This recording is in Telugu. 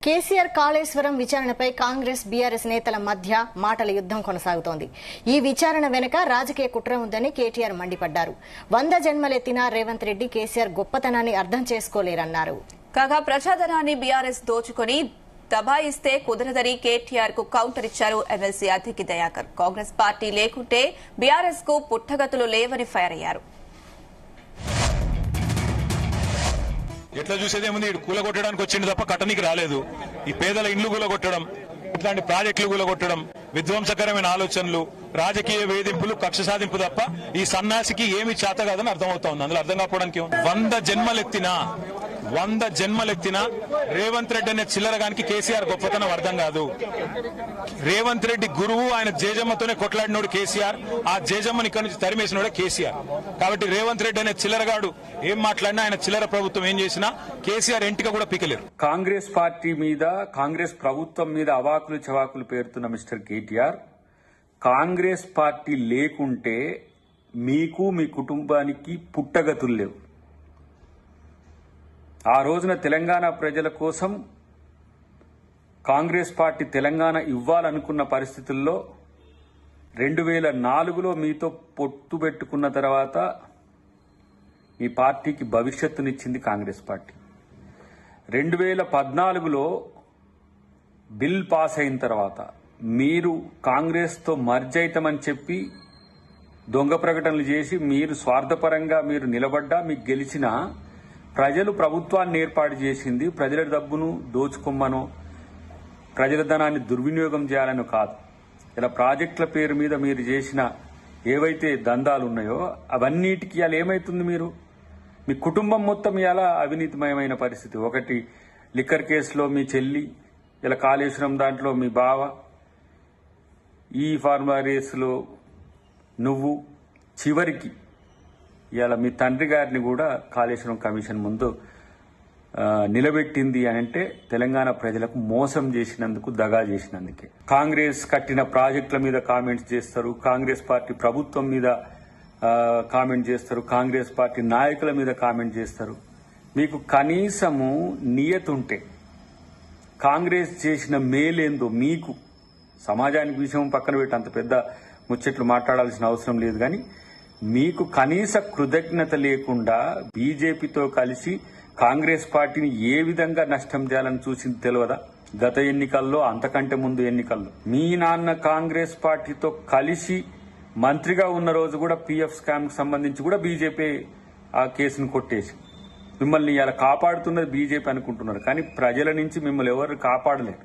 కేసీఆర్ కాళేశ్వరం విచారణపై కాంగ్రెస్ బీఆర్ఎస్ నేతల మధ్య మాటల యుద్దం కొనసాగుతోంది. ఈ విచారణ వెనుక రాజకీయ కుట్ర ఉందని కేటీఆర్ మండిపడ్డారు. 100 జన్మలెత్తినా రేవంత్ రెడ్డి కేసీఆర్ గొప్పతనాన్ని అర్థం చేసుకోలేరన్నారు. కాగా ప్రజాధనాన్ని బీఆర్ఎస్ దోచుకుని దబాయిస్తే కుదరదని కేటీఆర్ కు కౌంటర్ ఇచ్చారు ఎమ్మెల్సీ అతికి దయాకర్. కాంగ్రెస్ పార్టీ లేకుంటే బీఆర్ఎస్ కు పుట్టగతులు లేవని ఫైర్ అయ్యారు. ఎట్లా చూసేదేముంది, కూలగొట్టడానికి వచ్చింది తప్ప కట్టనికి రాలేదు. ఈ పేదల ఇండ్లు కూలగొట్టడం, ఇట్లాంటి ప్రాజెక్టులు కూలగొట్టడం, విధ్వంసకరమైన ఆలోచనలు, రాజకీయ వేధింపులు, కక్ష సాధింపు తప్ప ఈ సన్నాసికి ఏమి చేత కాదని అర్థమవుతా ఉంది. అందులో అర్థం కాకపోవడానికి 100 జన్మలెత్తినా రేవంత్ రెడ్డి అనే చిల్లరగానికి కేసీఆర్ గొప్పతనం అర్థం కాదు. రేవంత్ రెడ్డి గురువు, ఆయన జేజమ్మతోనే కొట్లాడినోడు కేసీఆర్. ఆ జేజమ్మని ఇక్కడి నుంచి తరిమేసినోడే కేసీఆర్. కాబట్టి రేవంత్ రెడ్డి అనే చిల్లరగాడు ఏం మాట్లాడినా, ఆయన చిల్లర ప్రభుత్వం ఏం చేసినా కేసీఆర్ ఎంటిక కూడా పీకలేరు. కాంగ్రెస్ పార్టీ మీద, కాంగ్రెస్ ప్రభుత్వం మీద అవాకులు చవాకులు పేరుతున్న మిస్టర్ కేటీఆర్, కాంగ్రెస్ పార్టీ లేకుంటే మీకు, మీ కుటుంబానికి పుట్టగతులు లేవు. ఆ రోజున తెలంగాణ ప్రజల కోసం కాంగ్రెస్ పార్టీ తెలంగాణ ఇవ్వాలనుకున్న పరిస్థితుల్లో 2004లో మీతో పొత్తు పెట్టుకున్న తర్వాత మీ పార్టీకి భవిష్యత్తునిచ్చింది కాంగ్రెస్ పార్టీ. 2014లో బిల్ పాస్ అయిన తర్వాత మీరు కాంగ్రెస్తో మర్జ్ అవుతామని చెప్పి దొంగ ప్రకటనలు చేసి మీరు స్వార్థపరంగా మీరు నిలబడ్డా, మీకు గెలిచిన ప్రజలు ప్రభుత్వాన్ని ఏర్పాటు చేసింది ప్రజల డబ్బును దోచుకోమ్మనో, ప్రజల ధనాన్ని దుర్వినియోగం చేయాలని కాదు. ఇలా ప్రాజెక్టుల పేరు మీద మీరు చేసిన ఏవైతే దందాలు ఉన్నాయో అవన్నిటికీ ఇలా ఏమైతుంది, మీరు మీ కుటుంబం మొత్తం ఇలా అవినీతిమయమైన పరిస్థితి. ఒకటి లిక్కర్ కేసులో మీ చెల్లి, ఇలా కాళేశ్వరం దాంట్లో మీ బావ, ఈ ఫార్మా రేసులో నువ్వు, చివరికి ఇవాళ మీ తండ్రి గారిని కూడా కాళేశ్వరం కమిషన్ ముందు నిలబెట్టింది అని అంటే తెలంగాణ ప్రజలకు మోసం చేసినందుకు, దగా చేసినందుకే. కాంగ్రెస్ కట్టిన ప్రాజెక్టుల మీద కామెంట్స్ చేస్తారు, కాంగ్రెస్ పార్టీ ప్రభుత్వం మీద కామెంట్ చేస్తారు, కాంగ్రెస్ పార్టీ నాయకుల మీద కామెంట్ చేస్తారు. మీకు కనీసము నియతుంటే కాంగ్రెస్ చేసిన మేలేందో మీకు, సమాజానికి విషయం పక్కన పెట్టి అంత పెద్ద ముచ్చట్లు మాట్లాడాల్సిన అవసరం లేదు. కానీ మీకు కనీస కృతజ్ఞత లేకుండా బీజేపీతో కలిసి కాంగ్రెస్ పార్టీని ఏ విధంగా నష్టం చేయాలని చూసింది తెలియదా? గత ఎన్నికల్లో, అంతకంటే ముందు ఎన్నికల్లో మీ నాన్న కాంగ్రెస్ పార్టీతో కలిసి మంత్రిగా ఉన్న రోజు కూడా పీఎఫ్ స్కామ్ కు సంబంధించి కూడా బీజేపీ ఆ కేసును కొట్టేసి మిమ్మల్ని ఇలా కాపాడుతున్నది బీజేపీ అనుకుంటున్నారు. కానీ ప్రజల నుంచి మిమ్మల్ని ఎవరు కాపాడలేరు.